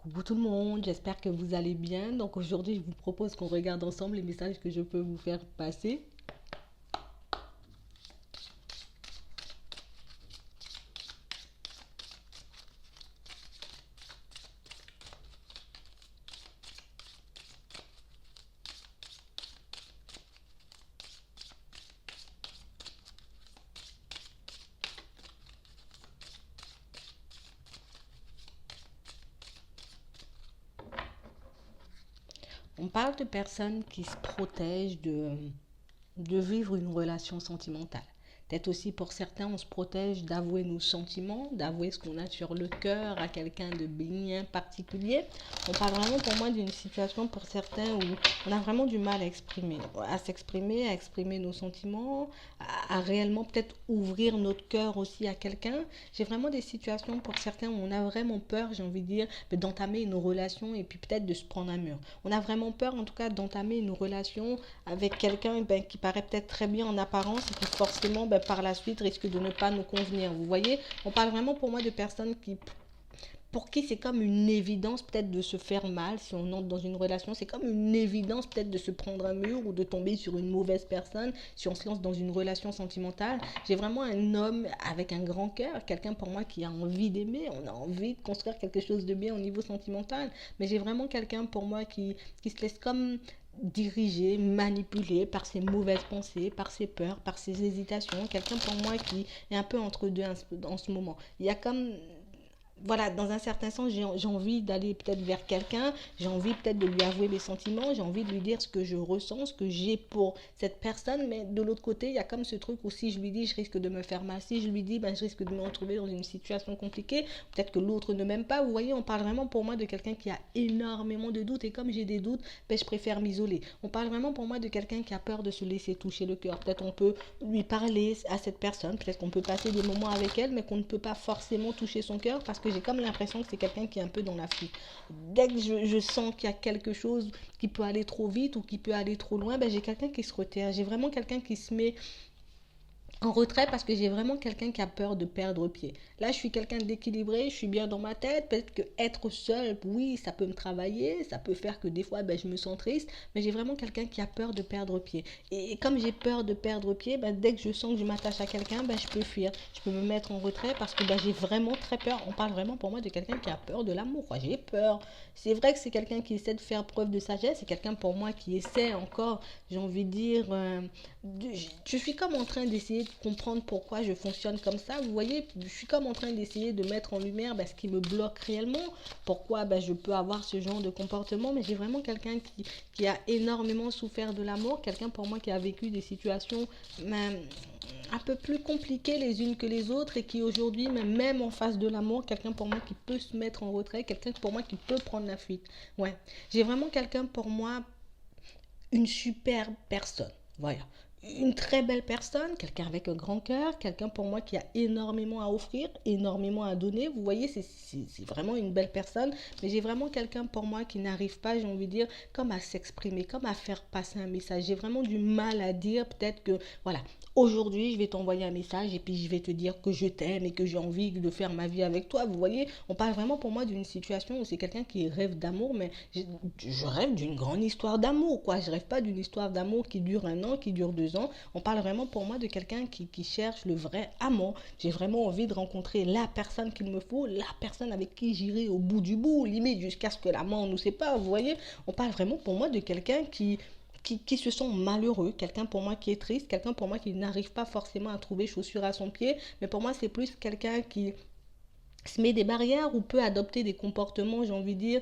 Coucou tout le monde, j'espère que vous allez bien. Donc aujourd'hui, je vous propose qu'on regarde ensemble les messages que je peux vous faire passer. On parle de personnes qui se protègent de vivre une relation sentimentale. Peut-être aussi pour certains, on se protège d'avouer nos sentiments, d'avouer ce qu'on a sur le cœur à quelqu'un de bien particulier. On parle vraiment pour moi d'une situation pour certains où on a vraiment du mal à s'exprimer, à exprimer nos sentiments, à réellement peut-être ouvrir notre cœur aussi à quelqu'un. J'ai vraiment des situations pour certains où on a vraiment peur, j'ai envie de dire, d'entamer une relation et puis peut-être de se prendre un mur. On a vraiment peur en tout cas d'entamer une relation avec quelqu'un qui paraît peut-être très bien en apparence et qui forcément par la suite risque de ne pas nous convenir. Vous voyez, on parle vraiment pour moi de personnes pour qui c'est comme une évidence peut-être de se faire mal si on entre dans une relation. C'est comme une évidence peut-être de se prendre un mur ou de tomber sur une mauvaise personne si on se lance dans une relation sentimentale. J'ai vraiment un homme avec un grand cœur, quelqu'un pour moi qui a envie d'aimer, on a envie de construire quelque chose de bien au niveau sentimental. Mais j'ai vraiment quelqu'un pour moi qui se laisse comme dirigé, manipulé par ses mauvaises pensées, par ses peurs, par ses hésitations. Quelqu'un pour moi qui est un peu entre deux en ce moment. Il y a comme voilà, dans un certain sens, j'ai envie d'aller peut-être vers quelqu'un, j'ai envie peut-être de lui avouer mes sentiments, j'ai envie de lui dire ce que je ressens, ce que j'ai pour cette personne, mais de l'autre côté, il y a comme ce truc où si je lui dis, je risque de me faire mal, si je lui dis, je risque de me retrouver dans une situation compliquée, peut-être que l'autre ne m'aime pas, vous voyez, on parle vraiment pour moi de quelqu'un qui a énormément de doutes, et comme j'ai des doutes, je préfère m'isoler. On parle vraiment pour moi de quelqu'un qui a peur de se laisser toucher le cœur, peut-être on peut lui parler à cette personne, peut-être qu'on peut passer des moments avec elle, mais qu'on ne peut pas forcément toucher son cœur parce que j'ai comme l'impression que c'est quelqu'un qui est un peu dans la fuite. Dès que je sens qu'il y a quelque chose qui peut aller trop vite ou qui peut aller trop loin, j'ai quelqu'un qui se retire. J'ai vraiment quelqu'un qui se met en retrait parce que j'ai vraiment quelqu'un qui a peur de perdre pied. Là, je suis quelqu'un d'équilibré, je suis bien dans ma tête. Peut-être que être seul, oui, ça peut me travailler, ça peut faire que des fois, je me sens triste, mais j'ai vraiment quelqu'un qui a peur de perdre pied. Et comme j'ai peur de perdre pied, dès que je sens que je m'attache à quelqu'un, je peux fuir, je peux me mettre en retrait parce que j'ai vraiment très peur. On parle vraiment pour moi de quelqu'un qui a peur de l'amour. J'ai peur. C'est vrai que c'est quelqu'un qui essaie de faire preuve de sagesse, c'est quelqu'un pour moi qui essaie encore, j'ai envie de dire, je suis comme en train d'essayer de comprendre pourquoi je fonctionne comme ça. Vous voyez, je suis comme en train d'essayer de mettre en lumière ce qui me bloque réellement, pourquoi je peux avoir ce genre de comportement, mais j'ai vraiment quelqu'un qui a énormément souffert de l'amour, quelqu'un pour moi qui a vécu des situations un peu plus compliquées les unes que les autres et qui aujourd'hui, même en face de l'amour, quelqu'un pour moi qui peut se mettre en retrait, quelqu'un pour moi qui peut prendre la fuite. Ouais, j'ai vraiment quelqu'un pour moi, une super personne. Voilà. Une très belle personne, quelqu'un avec un grand cœur, quelqu'un pour moi qui a énormément à offrir, énormément à donner. Vous voyez, c'est vraiment une belle personne, mais j'ai vraiment quelqu'un pour moi qui n'arrive pas, j'ai envie de dire, comme à s'exprimer, comme à faire passer un message. J'ai vraiment du mal à dire, peut-être que, voilà, aujourd'hui, je vais t'envoyer un message et puis je vais te dire que je t'aime et que j'ai envie de faire ma vie avec toi. Vous voyez, on parle vraiment pour moi d'une situation où c'est quelqu'un qui rêve d'amour, mais je rêve d'une grande histoire d'amour, quoi. Je rêve pas d'une histoire d'amour qui dure un an, qui dure 2 ans. On parle vraiment pour moi de quelqu'un qui cherche le vrai amour. J'ai vraiment envie de rencontrer la personne qu'il me faut, la personne avec qui j'irai au bout du bout, limite jusqu'à ce que la mort nous sépare. Vous voyez, on parle vraiment pour moi de quelqu'un qui se sent malheureux, quelqu'un pour moi qui est triste, quelqu'un pour moi qui n'arrive pas forcément à trouver chaussure à son pied, mais pour moi c'est plus quelqu'un qui se met des barrières ou peut adopter des comportements, j'ai envie de dire,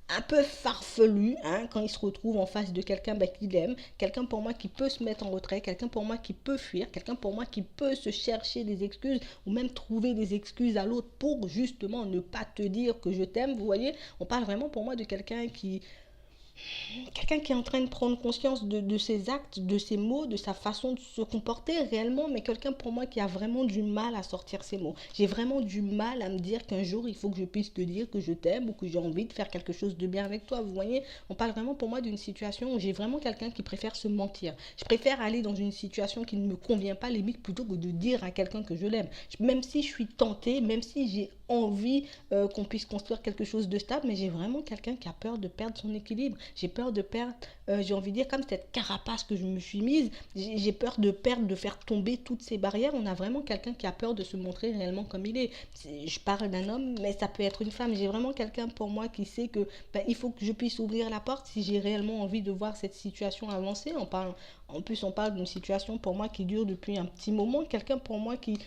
un peu farfelu, quand il se retrouve en face de quelqu'un qu'il aime, quelqu'un pour moi qui peut se mettre en retrait, quelqu'un pour moi qui peut fuir, quelqu'un pour moi qui peut se chercher des excuses ou même trouver des excuses à l'autre pour justement ne pas te dire que je t'aime, vous voyez, on parle vraiment pour moi de quelqu'un qui est en train de prendre conscience de ses actes, de ses mots, de sa façon de se comporter réellement, mais quelqu'un pour moi qui a vraiment du mal à sortir ses mots. J'ai vraiment du mal à me dire qu'un jour il faut que je puisse te dire que je t'aime ou que j'ai envie de faire quelque chose de bien avec toi. Vous voyez, on parle vraiment pour moi d'une situation où j'ai vraiment quelqu'un qui préfère se mentir. Je préfère aller dans une situation qui ne me convient pas, limite plutôt que de dire à quelqu'un que je l'aime. Même si je suis tentée, même si j'ai envie qu'on puisse construire quelque chose de stable, mais j'ai vraiment quelqu'un qui a peur de perdre son équilibre. J'ai peur de perdre, j'ai envie de dire, comme cette carapace que je me suis mise, j'ai peur de perdre, de faire tomber toutes ces barrières. On a vraiment quelqu'un qui a peur de se montrer réellement comme il est. Je parle d'un homme, mais ça peut être une femme. J'ai vraiment quelqu'un pour moi qui sait que il faut que je puisse ouvrir la porte si j'ai réellement envie de voir cette situation avancer. En plus, on parle d'une situation pour moi qui dure depuis un petit moment. Quelqu'un pour moi qui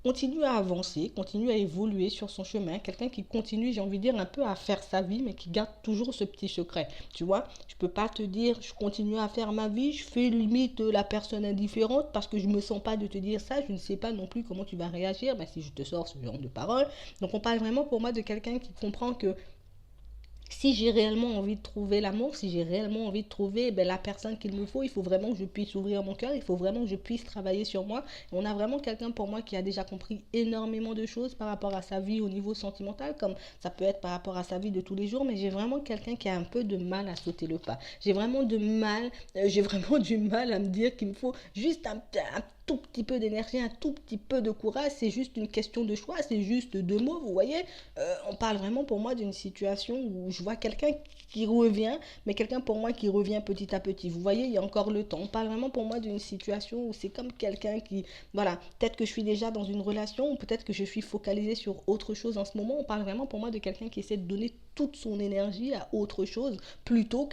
continue à avancer, continue à évoluer sur son chemin, quelqu'un qui continue, j'ai envie de dire, un peu à faire sa vie, mais qui garde toujours ce petit secret. Tu vois, je peux pas te dire, je continue à faire ma vie, je fais limite la personne indifférente parce que je me sens pas de te dire ça, je ne sais pas non plus comment tu vas réagir, si je te sors ce genre de paroles. Donc on parle vraiment pour moi de quelqu'un qui comprend que si j'ai réellement envie de trouver l'amour, si j'ai réellement envie de trouver la personne qu'il me faut, il faut vraiment que je puisse ouvrir mon cœur, il faut vraiment que je puisse travailler sur moi. Et on a vraiment quelqu'un pour moi qui a déjà compris énormément de choses par rapport à sa vie au niveau sentimental, comme ça peut être par rapport à sa vie de tous les jours, mais j'ai vraiment quelqu'un qui a un peu de mal à sauter le pas. J'ai vraiment du mal à me dire qu'il me faut juste un tout petit peu d'énergie, un tout petit peu de courage, c'est juste une question de choix, c'est juste deux mots, vous voyez. On parle vraiment pour moi d'une situation où je vois quelqu'un qui revient, mais quelqu'un pour moi qui revient petit à petit. Vous voyez, il y a encore le temps. On parle vraiment pour moi d'une situation où c'est comme quelqu'un qui, voilà, peut-être que je suis déjà dans une relation, ou peut-être que je suis focalisée sur autre chose en ce moment. On parle vraiment pour moi de quelqu'un qui essaie de donner toute son énergie à autre chose, plutôt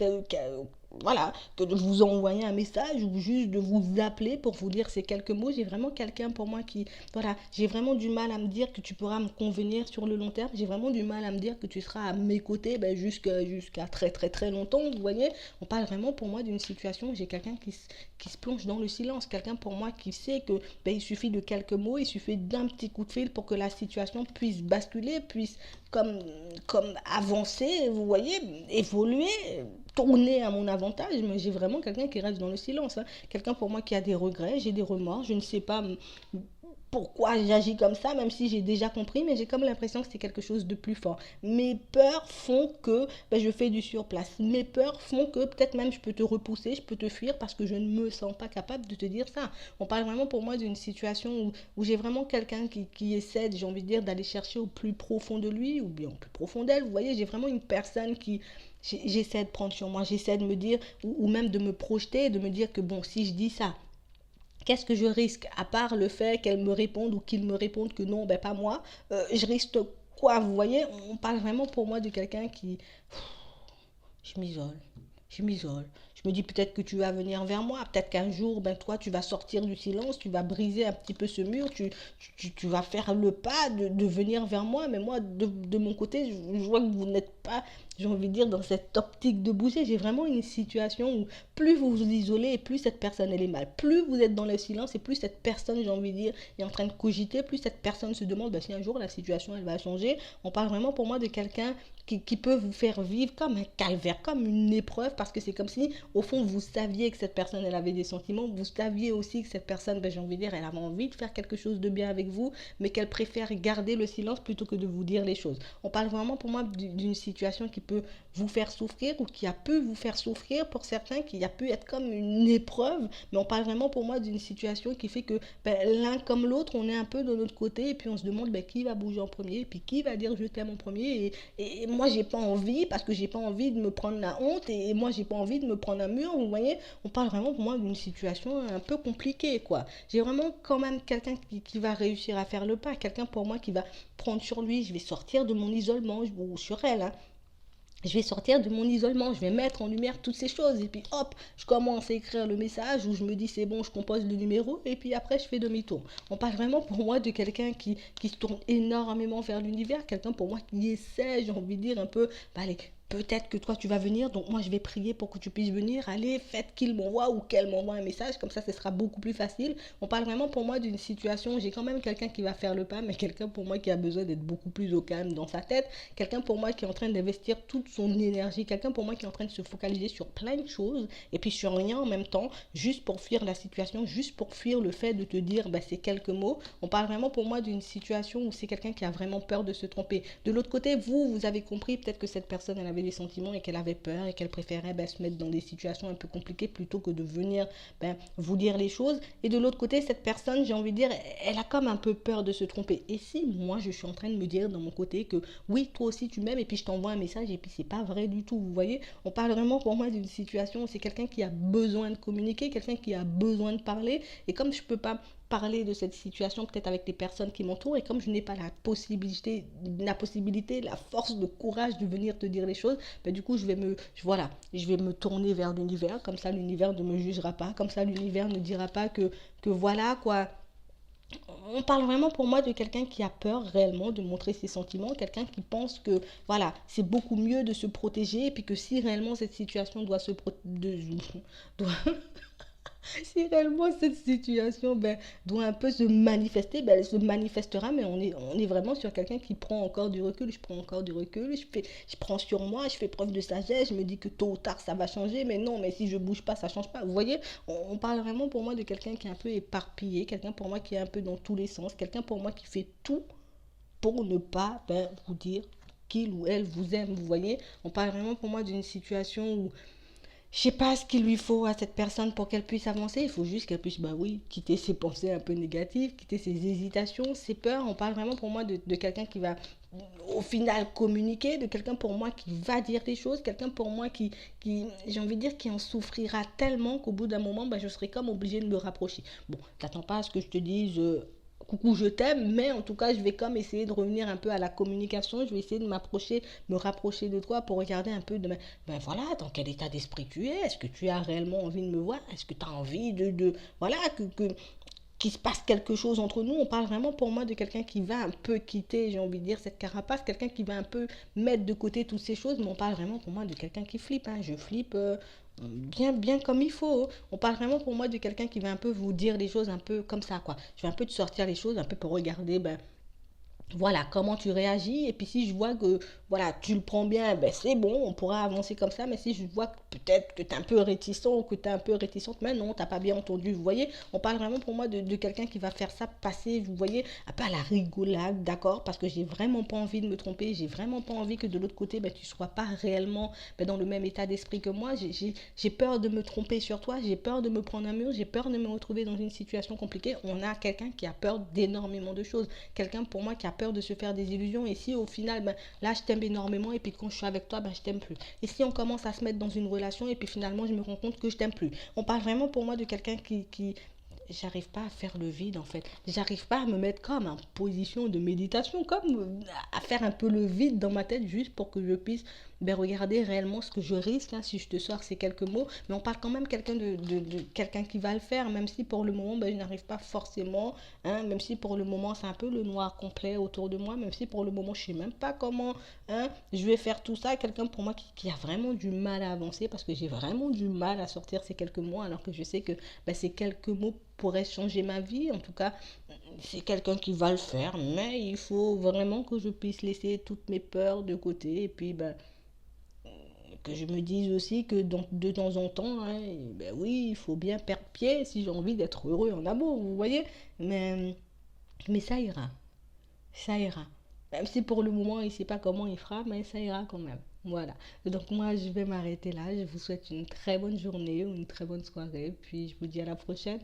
voilà, que de vous envoyer un message ou juste de vous appeler pour vous dire ces quelques mots. J'ai vraiment quelqu'un pour moi qui, voilà, j'ai vraiment du mal à me dire que tu pourras me convenir sur le long terme. J'ai vraiment du mal à me dire que tu seras à mes côtés jusqu'à très très très longtemps, vous voyez. On parle vraiment pour moi d'une situation où j'ai quelqu'un qui se plonge dans le silence. Quelqu'un pour moi qui sait que il suffit de quelques mots, il suffit d'un petit coup de fil pour que la situation puisse basculer, puisse comme avancer, vous voyez, évoluer, tourner à mon avantage. Mais j'ai vraiment quelqu'un qui reste dans le silence, hein. Quelqu'un pour moi qui a des regrets, j'ai des remords, je ne sais pas pourquoi j'agis comme ça, même si j'ai déjà compris, mais j'ai comme l'impression que c'est quelque chose de plus fort. Mes peurs font que je fais du surplace. Mes peurs font que peut-être même je peux te repousser, je peux te fuir parce que je ne me sens pas capable de te dire ça. On parle vraiment pour moi d'une situation où j'ai vraiment quelqu'un qui essaie, j'ai envie de dire, d'aller chercher au plus profond de lui ou bien au plus profond d'elle. Vous voyez, j'ai vraiment une personne qui j'essaie de prendre sur moi, j'essaie de me dire, ou même de me projeter, de me dire que bon, si je dis ça, qu'est-ce que je risque, à part le fait qu'elle me réponde ou qu'il me réponde que non, pas moi, je risque quoi, vous voyez. On parle vraiment pour moi de quelqu'un qui, je m'isole, je m'isole. Je me dis peut-être que tu vas venir vers moi, peut-être qu'un jour, toi, tu vas sortir du silence, tu vas briser un petit peu ce mur, tu vas faire le pas de venir vers moi, mais moi, de mon côté, je vois que vous n'êtes pas, j'ai envie de dire, dans cette optique de bouger. J'ai vraiment une situation où plus vous vous isolez, et plus cette personne, elle est mal. Plus vous êtes dans le silence, et plus cette personne, j'ai envie de dire, est en train de cogiter, plus cette personne se demande si un jour la situation, elle va changer. On parle vraiment pour moi de quelqu'un qui peut vous faire vivre comme un calvaire, comme une épreuve, parce que c'est comme si, au fond, vous saviez que cette personne, elle avait des sentiments, vous saviez aussi que cette personne, j'ai envie de dire, elle avait envie de faire quelque chose de bien avec vous, mais qu'elle préfère garder le silence plutôt que de vous dire les choses. On parle vraiment pour moi d'une situation qui peut vous faire souffrir ou qui a pu vous faire souffrir pour certains, qui a pu être comme une épreuve, mais on parle vraiment pour moi d'une situation qui fait que l'un comme l'autre, on est un peu de notre côté et puis on se demande qui va bouger en premier, et puis qui va dire je t'aime en premier, et moi j'ai pas envie parce que j'ai pas envie de me prendre la honte, et moi j'ai pas envie de me prendre un mur, vous voyez. On parle vraiment pour moi d'une situation un peu compliquée, quoi. J'ai vraiment quand même quelqu'un qui va réussir à faire le pas, quelqu'un pour moi qui va prendre sur lui. Je vais sortir de mon isolement, ou sur elle, hein. Je vais sortir de mon isolement, je vais mettre en lumière toutes ces choses, et puis hop, je commence à écrire le message où je me dis c'est bon, je compose le numéro, et puis après je fais demi-tour. On parle vraiment pour moi de quelqu'un qui se tourne énormément vers l'univers, quelqu'un pour moi qui essaie, j'ai envie de dire un peu, allez, peut-être que toi tu vas venir, donc moi je vais prier pour que tu puisses venir, allez, faites qu'il m'envoie ou qu'elle m'envoie un message, comme ça ce sera beaucoup plus facile. On parle vraiment pour moi d'une situation où j'ai quand même quelqu'un qui va faire le pas, mais quelqu'un pour moi qui a besoin d'être beaucoup plus au calme dans sa tête, quelqu'un pour moi qui est en train d'investir toute son énergie, quelqu'un pour moi qui est en train de se focaliser sur plein de choses, et puis sur rien en même temps, juste pour fuir la situation, juste pour fuir le fait de te dire ces quelques mots. On parle vraiment pour moi d'une situation où c'est quelqu'un qui a vraiment peur de se tromper. De l'autre côté, vous avez compris peut-être que cette personne, elle avait avait des sentiments et qu'elle avait peur et qu'elle préférait se mettre dans des situations un peu compliquées plutôt que de venir vous dire les choses. Et de l'autre côté, cette personne, j'ai envie de dire, elle a comme un peu peur de se tromper. Et si moi, je suis en train de me dire dans mon côté que oui, toi aussi tu m'aimes et puis je t'envoie un message et puis c'est pas vrai du tout, vous voyez, on parle vraiment pour moi d'une situation où c'est quelqu'un qui a besoin de communiquer, quelqu'un qui a besoin de parler. Et comme je peux pas parler de cette situation peut-être avec les personnes qui m'entourent et comme je n'ai pas la possibilité, la force, le courage de venir te dire les choses, du coup je vais me tourner vers l'univers, comme ça l'univers ne me jugera pas, comme ça l'univers ne dira pas que voilà quoi. On parle vraiment pour moi de quelqu'un qui a peur réellement de montrer ses sentiments, quelqu'un qui pense que voilà, c'est beaucoup mieux de se protéger et puis que si réellement cette situation doit si réellement cette situation doit un peu se manifester, elle se manifestera, mais on est vraiment sur quelqu'un qui prend encore du recul. Je prends encore du recul, je prends sur moi, je fais preuve de sagesse, je me dis que tôt ou tard ça va changer, mais non, mais si je bouge pas, ça change pas. Vous voyez, on parle vraiment pour moi de quelqu'un qui est un peu éparpillé, quelqu'un pour moi qui est un peu dans tous les sens, quelqu'un pour moi qui fait tout pour ne pas vous dire qu'il ou elle vous aime. Vous voyez, on parle vraiment pour moi d'une situation où je sais pas ce qu'il lui faut à cette personne pour qu'elle puisse avancer. Il faut juste qu'elle puisse, oui, quitter ses pensées un peu négatives, quitter ses hésitations, ses peurs. On parle vraiment pour moi de quelqu'un qui va au final communiquer, de quelqu'un pour moi qui va dire des choses, quelqu'un pour moi qui j'ai envie de dire, qui en souffrira tellement qu'au bout d'un moment, je serai comme obligée de me rapprocher. Bon, t'attends pas à ce que je te dise coucou je t'aime, mais en tout cas je vais comme essayer de revenir un peu à la communication, je vais essayer de m'approcher, me rapprocher de toi pour regarder un peu voilà, dans quel état d'esprit tu es, est-ce que tu as réellement envie de me voir, est-ce que tu as envie voilà, qu'il se passe quelque chose entre nous. On parle vraiment pour moi de quelqu'un qui va un peu quitter, j'ai envie de dire, cette carapace, quelqu'un qui va un peu mettre de côté toutes ces choses, mais on parle vraiment pour moi de quelqu'un qui flippe, hein. Je flippe bien, bien comme il faut. On parle vraiment pour moi de quelqu'un qui va un peu vous dire les choses un peu comme ça, quoi. Je vais un peu te sortir les choses, un peu pour regarder, voilà comment tu réagis et puis si je vois que voilà tu le prends bien, c'est bon, on pourra avancer comme ça. Mais si je vois que peut-être que tu es un peu réticent ou que tu es un peu réticente, mais non, t'as pas bien entendu, vous voyez, on parle vraiment pour moi de quelqu'un qui va faire ça passer, vous voyez, un peu à la rigolade, d'accord, parce que j'ai vraiment pas envie de me tromper, j'ai vraiment pas envie que de l'autre côté tu sois pas réellement dans le même état d'esprit que moi. J'ai peur de me tromper sur toi, j'ai peur de me prendre un mur, j'ai peur de me retrouver dans une situation compliquée. On a quelqu'un qui a peur d'énormément de choses, quelqu'un pour moi qui a peur de se faire des illusions. Et si au final, là, je t'aime énormément et puis quand je suis avec toi, je t'aime plus. Et si on commence à se mettre dans une relation et puis finalement, je me rends compte que je t'aime plus. On parle vraiment pour moi de quelqu'un qui j'arrive pas à faire le vide en fait. J'arrive pas à me mettre comme en position de méditation, comme à faire un peu le vide dans ma tête juste pour que je puisse regarder réellement ce que je risque, hein, si je te sors ces quelques mots. Mais on parle quand même quelqu'un de quelqu'un qui va le faire, même si pour le moment je n'arrive pas forcément, hein, même si pour le moment c'est un peu le noir complet autour de moi, même si pour le moment je sais même pas comment, hein, je vais faire tout ça. Quelqu'un pour moi qui a vraiment du mal à avancer parce que j'ai vraiment du mal à sortir ces quelques mots alors que je sais que ces quelques mots pourraient changer ma vie. En tout cas, c'est quelqu'un qui va le faire, mais il faut vraiment que je puisse laisser toutes mes peurs de côté et puis que je me dise aussi que de temps en temps, hein, oui, il faut bien perdre pied si j'ai envie d'être heureux en amour, vous voyez. Mais ça ira, ça ira. Même si pour le moment il ne sait pas comment il fera, mais ça ira quand même. Voilà. Donc moi je vais m'arrêter là. Je vous souhaite une très bonne journée ou une très bonne soirée. Puis je vous dis à la prochaine.